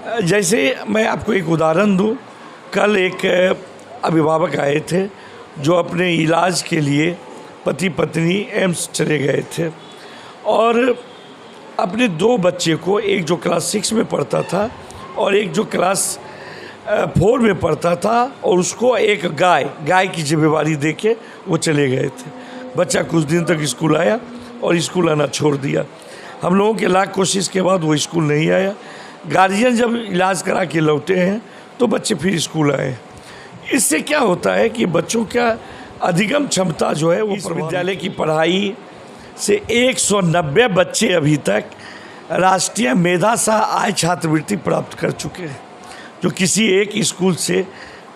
जैसे मैं आपको एक उदाहरण दूं, कल एक अभिभावक आए थे जो अपने इलाज के लिए पति पत्नी एम्स चले गए थे और अपने दो बच्चे को, एक जो क्लास 6 में पढ़ता था और एक जो क्लास 4 में पढ़ता था, और उसको एक गाय की जिम्मेवारी दे के वो चले गए थे। बच्चा कुछ दिन तक स्कूल आया और स्कूल आना छोड़ दिया। हम लोगों के लाख कोशिश के बाद वो स्कूल नहीं आया। गार्जियन जब इलाज करा के लौटे हैं तो बच्चे फिर स्कूल आए। इससे क्या होता है कि बच्चों का अधिगम क्षमता जो है वो विद्यालय की पढ़ाई से 190 बच्चे अभी तक राष्ट्रीय मेधा सह आय छात्रवृत्ति प्राप्त कर चुके हैं, जो किसी एक स्कूल से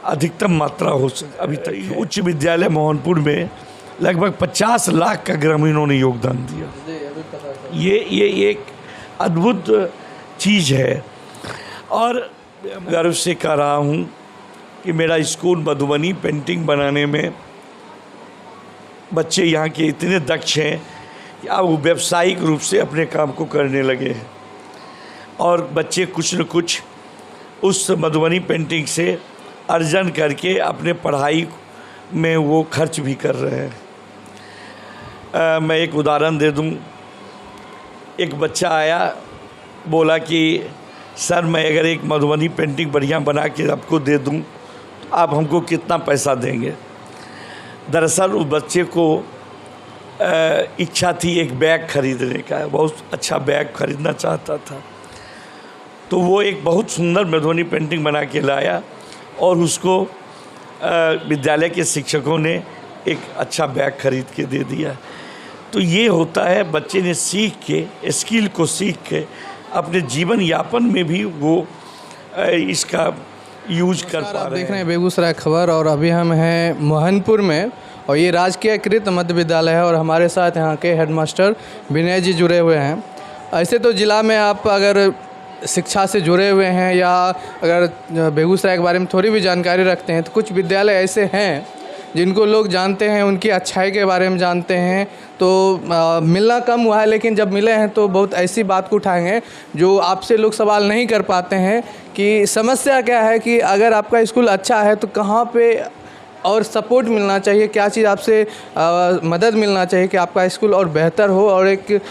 अधिकतम मात्रा हो सकती अभी तक। उच्च विद्यालय मोहनपुर में लगभग 50 लाख का ग्रामीणों ने योगदान दिया। ये एक अद्भुत चीज़ है और गर्व से कह रहा हूँ कि मेरा स्कूल मधुबनी पेंटिंग बनाने में बच्चे यहाँ के इतने दक्ष हैं कि अब वो व्यावसायिक रूप से अपने काम को करने लगे हैं और बच्चे कुछ न कुछ उस मधुबनी पेंटिंग से अर्जन करके अपने पढ़ाई में वो खर्च भी कर रहे हैं। मैं एक उदाहरण दे दूं। एक बच्चा आया, बोला कि सर मैं अगर एक मधुबनी पेंटिंग बढ़िया बना के आपको दे दूं तो आप हमको कितना पैसा देंगे। दरअसल उस बच्चे को इच्छा थी एक बैग खरीदने का, बहुत अच्छा बैग खरीदना चाहता था। तो वो एक बहुत सुंदर मधुबनी पेंटिंग बना के लाया और उसको विद्यालय के शिक्षकों ने एक अच्छा बैग खरीद के दे दिया। तो ये होता है, बच्चे ने सीख के, स्किल को सीख के अपने जीवन यापन में भी वो इसका यूज कर पा रहे हैं। आप देख रहे हैं बेगूसराय खबर और अभी हम हैं मोहनपुर में और ये राजकीयकृत मध्य विद्यालय है और हमारे साथ यहाँ के हेडमास्टर विनय जी जुड़े हुए हैं। ऐसे तो ज़िला में आप अगर शिक्षा से जुड़े हुए हैं या अगर बेगूसराय के बारे में थोड़ी भी जानकारी रखते हैं तो कुछ विद्यालय ऐसे हैं जिनको लोग जानते हैं, उनकी अच्छाई के बारे में जानते हैं। तो मिलना कम हुआ है, लेकिन जब मिले हैं तो बहुत ऐसी बात को उठाएंगे जो आपसे लोग सवाल नहीं कर पाते हैं कि समस्या क्या है, कि अगर आपका स्कूल अच्छा है तो कहाँ पे और सपोर्ट मिलना चाहिए, क्या चीज़ आपसे मदद मिलना चाहिए कि आपका स्कूल और बेहतर हो और एक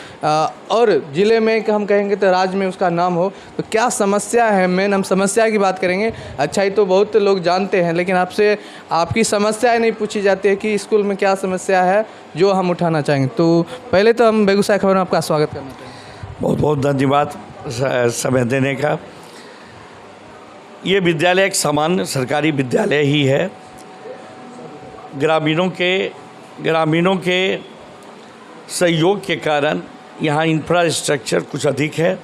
और ज़िले में हम कहेंगे तो राज्य में उसका नाम हो। तो क्या समस्या है, मेन हम समस्या की बात करेंगे। अच्छाई तो बहुत लोग जानते हैं, लेकिन आपसे आपकी समस्याएं नहीं पूछी जाती है कि स्कूल में क्या समस्या है जो हम उठाना चाहेंगे। तो पहले तो हम बेगूसराय खबर में आपका स्वागत करना चाहेंगे। बहुत बहुत धन्यवाद समय देने का। ये विद्यालय एक सामान्य सरकारी विद्यालय ही है। ग्रामीणों के सहयोग के कारण यहाँ इंफ्रास्ट्रक्चर कुछ अधिक है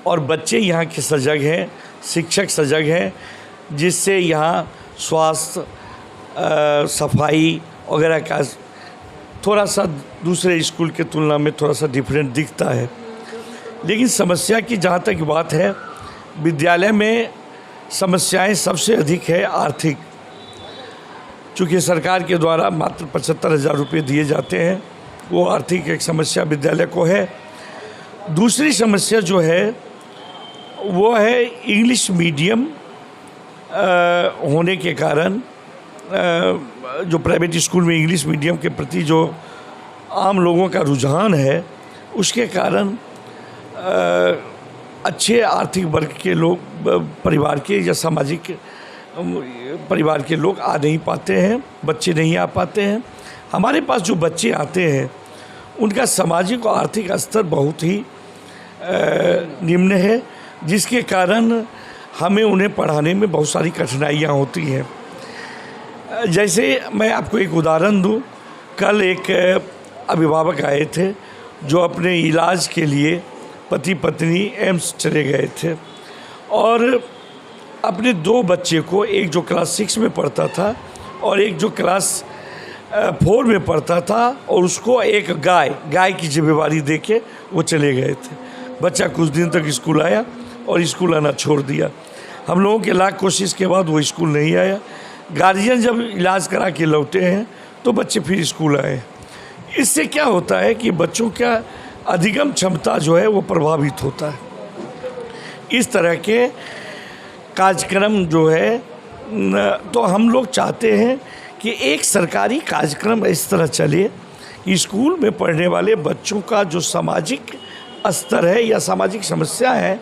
और बच्चे यहाँ के सजग हैं, शिक्षक सजग हैं, जिससे यहाँ स्वास्थ्य सफाई वगैरह का थोड़ा सा दूसरे स्कूल के तुलना में थोड़ा सा डिफरेंट दिखता है। लेकिन समस्या की जहाँ तक बात है, विद्यालय में समस्याएं सबसे अधिक है आर्थिक। चूँकि सरकार के द्वारा मात्र 75,000 रुपये दिए जाते हैं, वो आर्थिक एक समस्या विद्यालय को है। दूसरी समस्या जो है वो है इंग्लिश मीडियम होने के कारण, जो प्राइवेट स्कूल में इंग्लिश मीडियम के प्रति जो आम लोगों का रुझान है, उसके कारण अच्छे आर्थिक वर्ग के लोग, परिवार के या सामाजिक परिवार के लोग आ नहीं पाते हैं, बच्चे नहीं आ पाते हैं। हमारे पास जो बच्चे आते हैं उनका सामाजिक और आर्थिक स्तर बहुत ही निम्न है, जिसके कारण हमें उन्हें पढ़ाने में बहुत सारी कठिनाइयाँ होती हैं। जैसे मैं आपको एक उदाहरण दूं, कल एक अभिभावक आए थे जो अपने इलाज के लिए पति पत्नी एम्स चले गए थे और अपने दो बच्चे को, एक जो क्लास 6 में पढ़ता था और एक जो क्लास 4 में पढ़ता था, और उसको एक गाय की जिम्मेवारी दे के वो चले गए थे। बच्चा कुछ दिन तक स्कूल आया और स्कूल आना छोड़ दिया। हम लोगों के लाख कोशिश के बाद वो स्कूल नहीं आया। गार्जियन जब इलाज करा के लौटे हैं तो बच्चे फिर स्कूल आए। इससे क्या होता है कि बच्चों का अधिगम क्षमता जो है वो प्रभावित होता है। इस तरह के कार्यक्रम जो है तो हम लोग चाहते हैं कि एक सरकारी कार्यक्रम इस तरह चले कि स्कूल में पढ़ने वाले बच्चों का जो सामाजिक स्तर है या सामाजिक समस्या है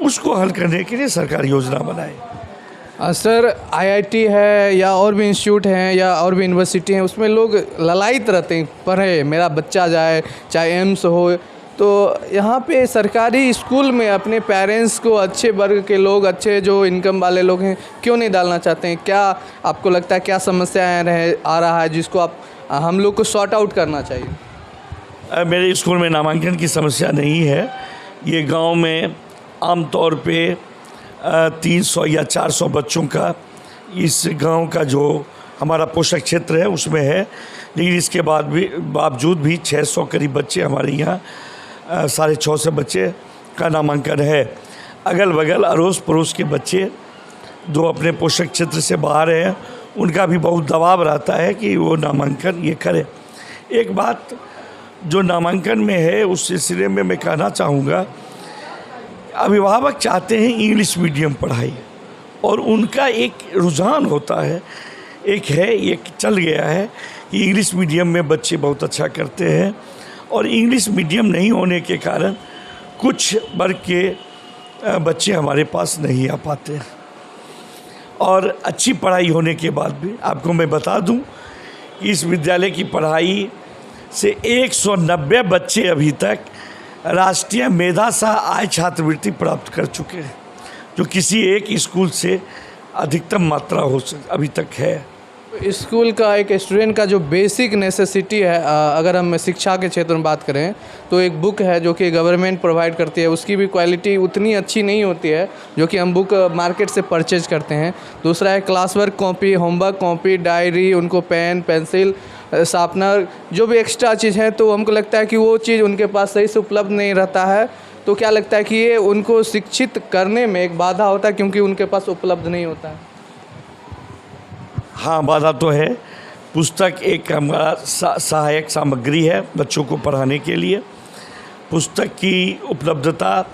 उसको हल करने के लिए सरकार योजना बनाए। सर आईआईटी है या और भी इंस्टीट्यूट हैं या और भी यूनिवर्सिटी हैं, उसमें लोग ललायित रहते हैं पढ़े मेरा बच्चा जाए, चाहे एम्स हो। तो यहाँ पे सरकारी स्कूल में अपने पेरेंट्स को, अच्छे वर्ग के लोग, अच्छे जो इनकम वाले लोग हैं, क्यों नहीं डालना चाहते हैं? क्या आपको लगता है क्या समस्याएं आ रहा है जिसको हम लोग को सॉर्ट आउट करना चाहिए? मेरे स्कूल में नामांकन की समस्या नहीं है। ये गांव में आमतौर पे 300 या 400 बच्चों का इस गांव का जो हमारा पोषक क्षेत्र है उसमें है, लेकिन इसके बावजूद भी 600 करीब बच्चे हमारे यहाँ 650 बच्चे का नामांकन है। अगल बगल अड़ोस पड़ोस के बच्चे जो अपने पोषक क्षेत्र से बाहर हैं उनका भी बहुत दबाव रहता है कि वो नामांकन ये करें। एक बात जो नामांकन में है उस सिलसिले में मैं कहना चाहूँगा, अभिभावक चाहते हैं इंग्लिश मीडियम पढ़ाई और उनका एक रुझान होता है, एक चल गया है कि इंग्लिश मीडियम में बच्चे बहुत अच्छा करते हैं और इंग्लिश मीडियम नहीं होने के कारण कुछ वर्ग के बच्चे हमारे पास नहीं आ पाते हैं। और अच्छी पढ़ाई होने के बाद भी आपको मैं बता दूं कि इस विद्यालय की पढ़ाई से 190 बच्चे अभी तक राष्ट्रीय मेधा सह आय छात्रवृत्ति प्राप्त कर चुके हैं, जो किसी एक स्कूल से अधिकतम मात्रा अभी तक है। स्कूल का एक स्टूडेंट का जो बेसिक नेसेसिटी है, अगर हम शिक्षा के क्षेत्र में बात करें तो एक बुक है जो कि गवर्नमेंट प्रोवाइड करती है, उसकी भी क्वालिटी उतनी अच्छी नहीं होती है जो कि हम बुक मार्केट से परचेज करते हैं। दूसरा है class work copy, homework copy, diary, उनको पेन, पेंसिल, शार्पनर, जो भी एक्स्ट्रा चीज़ है, तो हमको लगता है कि वो चीज़ उनके पास सही से उपलब्ध नहीं रहता है। तो क्या लगता है कि ये उनको शिक्षित करने में एक बाधा होता है क्योंकि उनके पास उपलब्ध नहीं होता है? हाँ, बाधा तो है। पुस्तक एक हमारा सहायक सामग्री है बच्चों को पढ़ाने के लिए। पुस्तक की उपलब्धता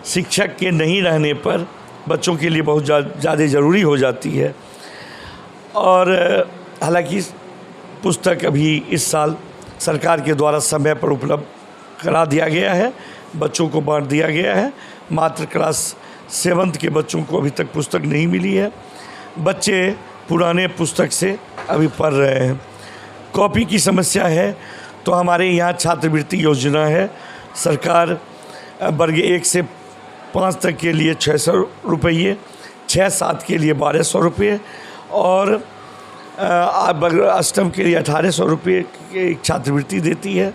शिक्षक के नहीं रहने पर बच्चों के लिए बहुत ज़्यादा ज़रूरी हो जाती है। और हालांकि पुस्तक अभी इस साल सरकार के द्वारा समय पर उपलब्ध करा दिया गया है, बच्चों को बांट दिया गया है। मात्र क्लास 7 के बच्चों को अभी तक पुस्तक नहीं मिली है। बच्चे पुराने पुस्तक से अभी पढ़ रहे हैं। कॉपी की समस्या है तो हमारे यहाँ छात्रवृत्ति योजना है। सरकार वर्ग 1 से 5 तक के लिए 600 रुपये, 6-7 के लिए 1200 रुपये और अष्टम के लिए 1800 रुपये की छात्रवृत्ति देती है।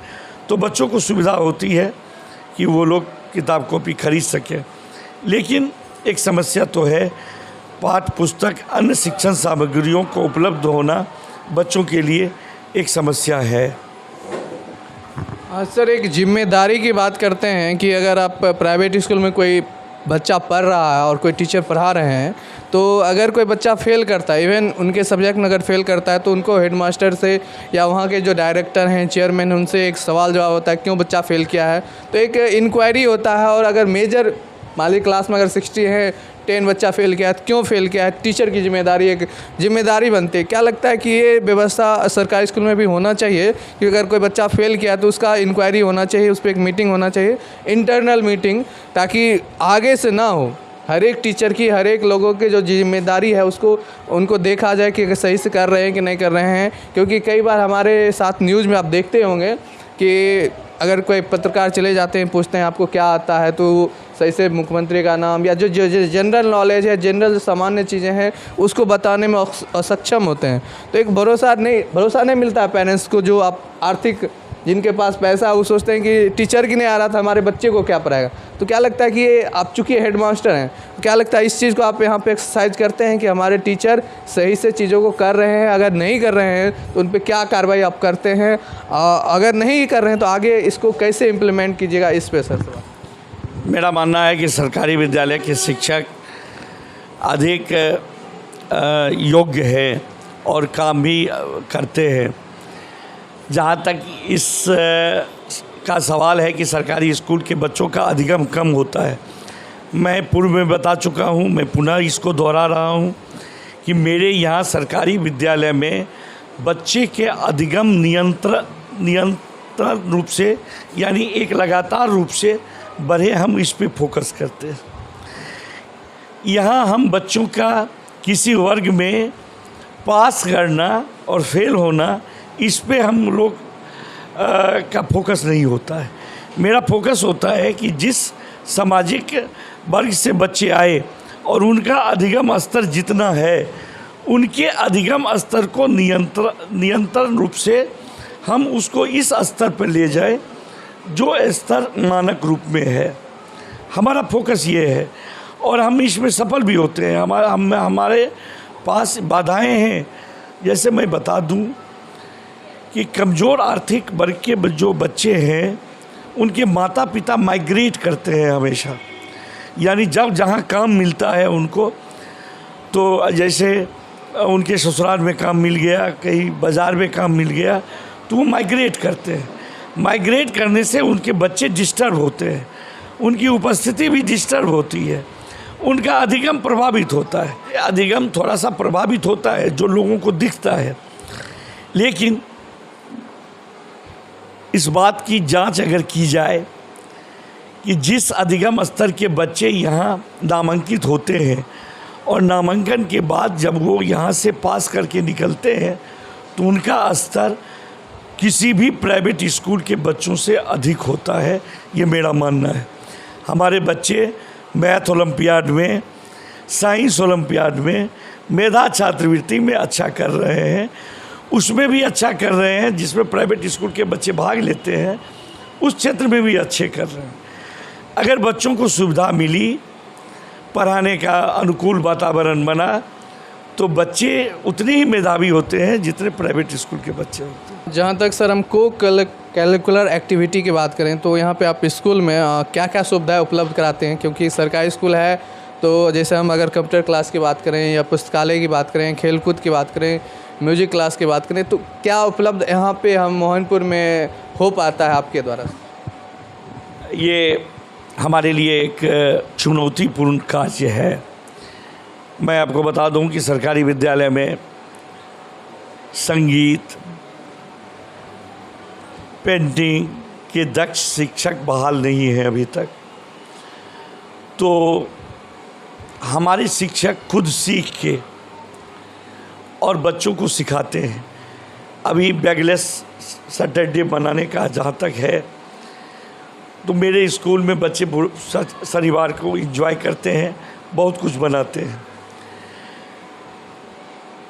तो बच्चों को सुविधा होती है कि वो लोग किताब कॉपी खरीद सकें। लेकिन एक समस्या तो है, पाठ्य पुस्तक, अन्य शिक्षण सामग्रियों को उपलब्ध होना बच्चों के लिए एक समस्या है। सर, एक जिम्मेदारी की बात करते हैं कि अगर आप प्राइवेट स्कूल में कोई बच्चा पढ़ रहा है और कोई टीचर पढ़ा रहे हैं, तो अगर कोई बच्चा फेल करता है, इवन उनके सब्जेक्ट में अगर फेल करता है, तो उनको हेडमास्टर से या वहाँ के जो डायरेक्टर हैं, चेयरमैन, उनसे एक सवाल जवाब होता है क्यों बच्चा फेल किया है। तो एक इंक्वायरी होता है और अगर मेजर माली क्लास में अगर 60 है, 10 बच्चा फेल किया है, क्यों फेल किया है, टीचर की जिम्मेदारी एक जिम्मेदारी बनती है। क्या लगता है कि ये व्यवस्था सरकारी स्कूल में भी होना चाहिए कि अगर कोई बच्चा फेल किया है तो उसका इंक्वायरी होना चाहिए, उस पर एक मीटिंग होना चाहिए, इंटरनल मीटिंग, ताकि आगे से ना हो। हर एक टीचर की, हर एक लोगों की जो जिम्मेदारी है उसको उनको देखा जाए कि सही से कर रहे हैं कि नहीं कर रहे हैं। क्योंकि कई बार हमारे साथ न्यूज़ में आप देखते होंगे कि अगर कोई पत्रकार चले जाते हैं, पूछते हैं आपको क्या आता है, तो सही से मुख्यमंत्री का नाम या जो जनरल नॉलेज है, जनरल जो सामान्य चीज़ें हैं उसको बताने में असक्षम होते हैं। तो एक भरोसा नहीं मिलता है पेरेंट्स को। जो आप आर्थिक, जिनके पास पैसा है, वो सोचते हैं कि टीचर की नहीं आ रहा था, हमारे बच्चे को क्या पढ़ाएगा। तो क्या लगता है कि ये आप चूँकि हेडमास्टर हैं, तो क्या लगता है इस चीज़ को आप यहाँ पे एक्सरसाइज करते हैं कि हमारे टीचर सही से चीज़ों को कर रहे हैं? अगर नहीं कर रहे हैं तो उन पर क्या कार्रवाई आप करते हैं? अगर नहीं कर रहे हैं तो आगे इसको कैसे इम्प्लीमेंट कीजिएगा, इस पे सर? मेरा मानना है कि सरकारी विद्यालय के शिक्षक अधिक योग्य हैं और काम भी करते हैं। जहाँ तक का सवाल है कि सरकारी स्कूल के बच्चों का अधिगम कम होता है, मैं पूर्व में बता चुका हूँ, मैं पुनः इसको दोहरा रहा हूँ कि मेरे यहाँ सरकारी विद्यालय में बच्चे के अधिगम नियंत्रण रूप से, यानी एक लगातार रूप से बढ़े, हम इस पे फोकस करते हैं। यहाँ हम बच्चों का किसी वर्ग में पास करना और फेल होना, इस पे हम लोग का फोकस नहीं होता है। मेरा फोकस होता है कि जिस सामाजिक वर्ग से बच्चे आए और उनका अधिगम स्तर जितना है, उनके अधिगम स्तर को नियंत्रण रूप से हम उसको इस स्तर पर ले जाए जो स्तर मानक रूप में है। हमारा फोकस ये है और हम इसमें सफल भी होते हैं। हमारे पास बाधाएं हैं, जैसे मैं बता दूं कि कमज़ोर आर्थिक वर्ग के जो बच्चे हैं, उनके माता पिता माइग्रेट करते हैं हमेशा, यानी जब जहाँ काम मिलता है उनको, तो जैसे उनके ससुराल में काम मिल गया, कहीं बाज़ार में काम मिल गया, तो वो माइग्रेट करते हैं। माइग्रेट करने से उनके बच्चे डिस्टर्ब होते हैं, उनकी उपस्थिति भी डिस्टर्ब होती है, उनका अधिगम प्रभावित होता है। अधिगम थोड़ा सा प्रभावित होता है जो लोगों को दिखता है, लेकिन इस बात की जांच अगर की जाए कि जिस अधिगम स्तर के बच्चे यहाँ नामांकित होते हैं और नामांकन के बाद जब वो यहाँ से पास करके निकलते हैं, तो उनका स्तर किसी भी प्राइवेट स्कूल के बच्चों से अधिक होता है, ये मेरा मानना है। हमारे बच्चे मैथ ओलंपियाड में, साइंस ओलंपियाड में, मेधा छात्रवृत्ति में अच्छा कर रहे हैं, उसमें भी अच्छा कर रहे हैं जिसमें प्राइवेट स्कूल के बच्चे भाग लेते हैं, उस क्षेत्र में भी अच्छे कर रहे हैं। अगर बच्चों को सुविधा मिली, पढ़ाने का अनुकूल वातावरण बना, तो बच्चे उतने ही मेधावी होते हैं जितने प्राइवेट स्कूल के बच्चे होते हैं। जहाँ तक सर हम को करिकुलर एक्टिविटी की बात करें, तो यहाँ पे आप स्कूल में क्या क्या सुविधाएं उपलब्ध कराते हैं? क्योंकि सरकारी स्कूल है, तो जैसे हम अगर कंप्यूटर क्लास की बात करें या पुस्तकालय की बात करें, खेलकूद की बात करें, म्यूजिक क्लास की बात करें, तो क्या उपलब्ध यहाँ पे हम मोहनपुर में हो पाता है आपके द्वारा? ये हमारे लिए एक चुनौतीपूर्ण कार्य है। मैं आपको बता दूं कि सरकारी विद्यालय में संगीत, पेंटिंग के दक्ष शिक्षक बहाल नहीं है अभी तक। तो हमारे शिक्षक खुद सीख के और बच्चों को सिखाते हैं। अभी बैगलेस सैटरडे बनाने का जहाँ तक है, तो मेरे स्कूल में बच्चे शनिवार को एंजॉय करते हैं, बहुत कुछ बनाते हैं।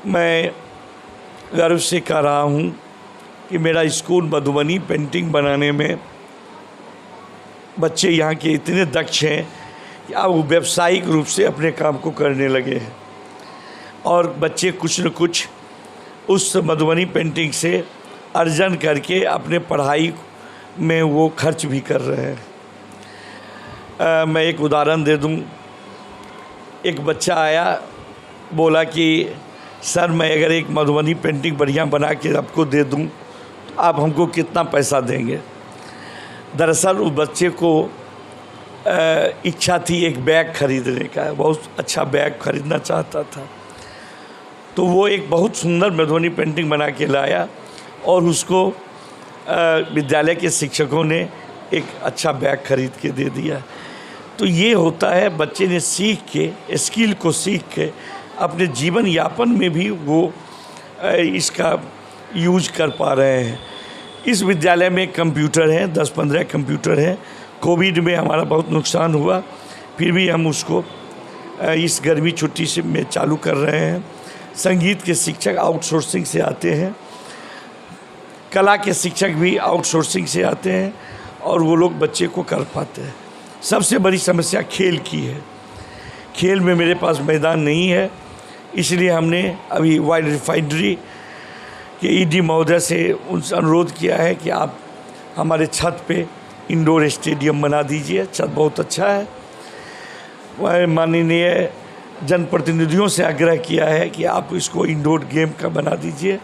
मैं गर्व से कह रहा हूँ कि मेरा स्कूल मधुबनी पेंटिंग बनाने में बच्चे यहाँ के इतने दक्ष हैं कि अब वो व्यावसायिक रूप से अपने काम को करने लगे हैं और बच्चे कुछ न कुछ उस मधुबनी पेंटिंग से अर्जन करके अपने पढ़ाई में वो खर्च भी कर रहे हैं। मैं एक उदाहरण दे दूं। एक बच्चा आया, बोला कि सर मैं अगर एक मधुबनी पेंटिंग बढ़िया बना के आपको दे दूं तो आप हमको कितना पैसा देंगे? दरअसल उस बच्चे को इच्छा थी एक बैग खरीदने का, बहुत अच्छा बैग खरीदना चाहता था। तो वो एक बहुत सुंदर मधुबनी पेंटिंग बना के लाया और उसको विद्यालय के शिक्षकों ने एक अच्छा बैग खरीद के दे दिया। तो ये होता है, बच्चे ने सीख के, स्किल को सीख के अपने जीवन यापन में भी वो इसका यूज कर पा रहे हैं। इस विद्यालय में कंप्यूटर हैं, 10-15 कंप्यूटर हैं। कोविड में हमारा बहुत नुकसान हुआ, फिर भी हम उसको इस गर्मी छुट्टी से में चालू कर रहे हैं। संगीत के शिक्षक आउटसोर्सिंग से आते हैं, कला के शिक्षक भी आउटसोर्सिंग से आते हैं और वो लोग बच्चे को कर पाते हैं। सबसे बड़ी समस्या खेल की है। खेल में मेरे पास मैदान नहीं है, इसलिए हमने अभी वाइल्ड रिफाइनरी के ईडी महोदय से उनसे अनुरोध किया है कि आप हमारे छत पे इंडोर स्टेडियम बना दीजिए। छत बहुत अच्छा है। वह माननीय जनप्रतिनिधियों से आग्रह किया है कि आप इसको इंडोर गेम का बना दीजिए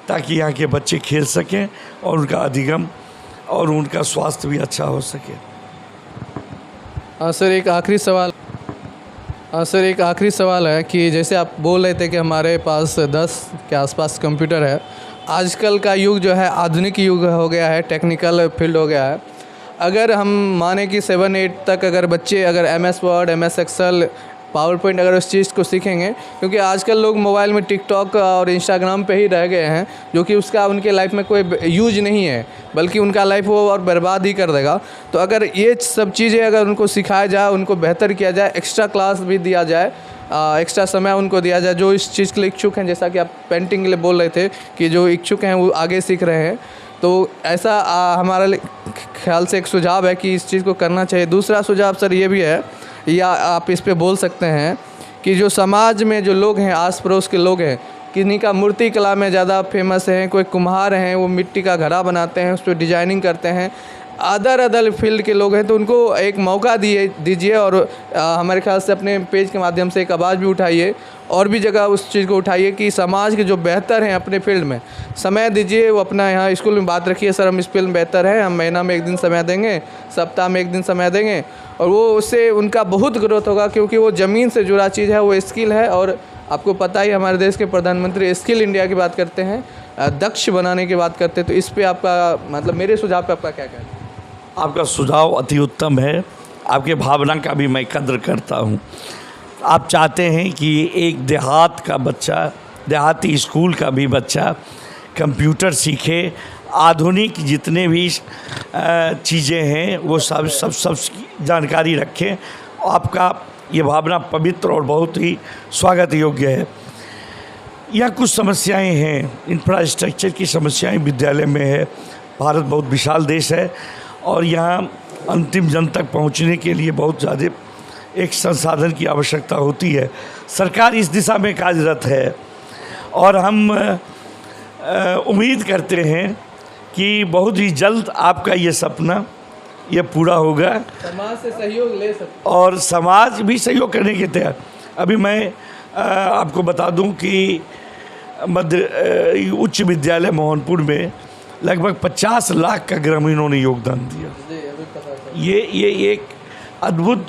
ताकि यहाँ के बच्चे खेल सकें और उनका अधिगम और उनका स्वास्थ्य भी अच्छा हो सके। हाँ सर, एक आखिरी सवाल, सर एक आखिरी सवाल है कि जैसे आप बोल रहे थे कि हमारे पास 10 के आसपास कंप्यूटर है। आजकल का युग जो है आधुनिक युग हो गया है, टेक्निकल फील्ड हो गया है। अगर हम माने कि 7-8 तक अगर बच्चे अगर MS Word, MS Excel, PowerPoint अगर उस चीज़ को सीखेंगे, क्योंकि आजकल लोग मोबाइल में टिकटॉक और इंस्टाग्राम पे ही रह गए हैं, जो कि उसका उनके लाइफ में कोई यूज नहीं है, बल्कि उनका लाइफ वो और बर्बाद ही कर देगा। तो अगर ये सब चीज़ें अगर उनको सिखाया जाए, उनको बेहतर किया जाए, एक्स्ट्रा क्लास भी दिया जाए, एक्स्ट्रा समय उनको दिया जाए, जो इस चीज़ के लिए इच्छुक हैं, जैसा कि आप पेंटिंग के लिए बोल रहे थे कि जो इच्छुक हैं वो आगे सीख रहे हैं, तो ऐसा हमारे ख्याल से एक सुझाव है कि इस चीज़ को करना चाहिए। दूसरा सुझाव सर ये भी है, या आप इस पे बोल सकते हैं कि जो समाज में जो लोग हैं, आस पड़ोस के लोग हैं, किन्हीं का मूर्ति कला में ज़्यादा फेमस है, कोई कुम्हार हैं, वो मिट्टी का घड़ा बनाते हैं, उस पर डिजाइनिंग करते हैं, अदर फील्ड के लोग हैं, तो उनको एक मौका दीजिए और हमारे ख्याल से अपने पेज के माध्यम से एक आवाज़ भी उठाइए और भी जगह उस चीज़ को उठाइए कि समाज के जो बेहतर हैं अपने फील्ड में समय दीजिए। वो अपना यहाँ स्कूल में बात रखिए, सर हम इस फील्ड में बेहतर हैं, हम महीना में 1 दिन समय देंगे, सप्ताह में 1 दिन समय देंगे, और वो उससे उनका बहुत ग्रोथ होगा, क्योंकि वो ज़मीन से जुड़ा चीज़ है, वो स्किल है। और आपको पता ही हमारे देश के प्रधानमंत्री स्किल इंडिया की बात करते हैं, दक्ष बनाने की बात करते हैं। तो इस पर आपका मतलब मेरे सुझाव पर आपका क्या कहना है? आपका सुझाव अति उत्तम है, आपके भावना का भी मैं कद्र करता हूँ। आप चाहते हैं कि एक देहात का बच्चा, देहाती स्कूल का भी बच्चा कंप्यूटर सीखे, आधुनिक जितने भी चीज़ें हैं वो सब जानकारी रखें। आपका ये भावना पवित्र और बहुत ही स्वागत योग्य है। यहाँ कुछ समस्याएं हैं, इंफ्रास्ट्रक्चर की समस्याएं विद्यालय में है। भारत बहुत विशाल देश है और यहाँ अंतिम जन तक पहुँचने के लिए बहुत ज़्यादा एक संसाधन की आवश्यकता होती है। सरकार इस दिशा में कार्यरत है और हम उम्मीद करते हैं कि बहुत ही जल्द आपका ये सपना ये पूरा होगा। समाज से सहयोग ले सकते और समाज भी सहयोग करने के तैयार। अभी मैं आपको बता दूं कि मध्य उच्च विद्यालय मोहनपुर में लगभग 50 लाख का ग्रामीणों ने योगदान दिया। ये एक अद्भुत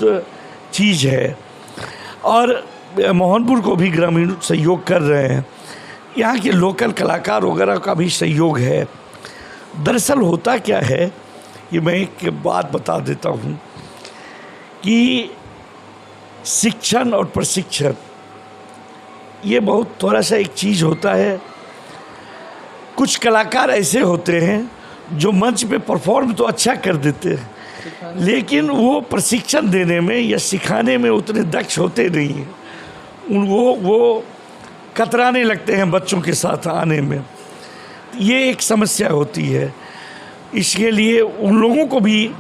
चीज़ है और मोहनपुर को भी ग्रामीण सहयोग कर रहे हैं। यहाँ के लोकल कलाकार वगैरह का भी सहयोग है। दरअसल होता क्या है, ये मैं एक बात बता देता हूँ कि शिक्षण और प्रशिक्षण ये बहुत थोड़ा सा एक चीज़ होता है। कुछ कलाकार ऐसे होते हैं जो मंच पे परफॉर्म तो अच्छा कर देते हैं, लेकिन वो प्रशिक्षण देने में या सिखाने में उतने दक्ष होते नहीं हैं। वो कतराने लगते हैं बच्चों के साथ आने में। ये एक समस्या होती है। इसके लिए उन लोगों को भी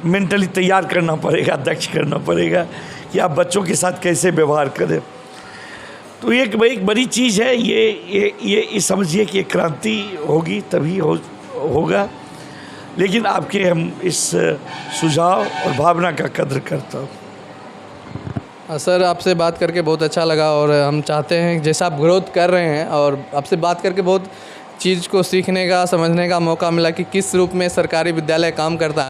मेंटली तैयार करना पड़ेगा, दक्ष करना पड़ेगा कि आप बच्चों के साथ कैसे व्यवहार करें। तो एक बड़ी चीज़ है ये समझिए कि क्रांति होगी तभी होगा। लेकिन आपके हम इस सुझाव और भावना का कद्र करता हूँ। सर आपसे बात करके बहुत अच्छा लगा और हम चाहते हैं जैसा आप ग्रोथ कर रहे हैं, और आपसे बात करके बहुत चीज़ को सीखने का, समझने का मौका मिला कि किस रूप में सरकारी विद्यालय काम करता है।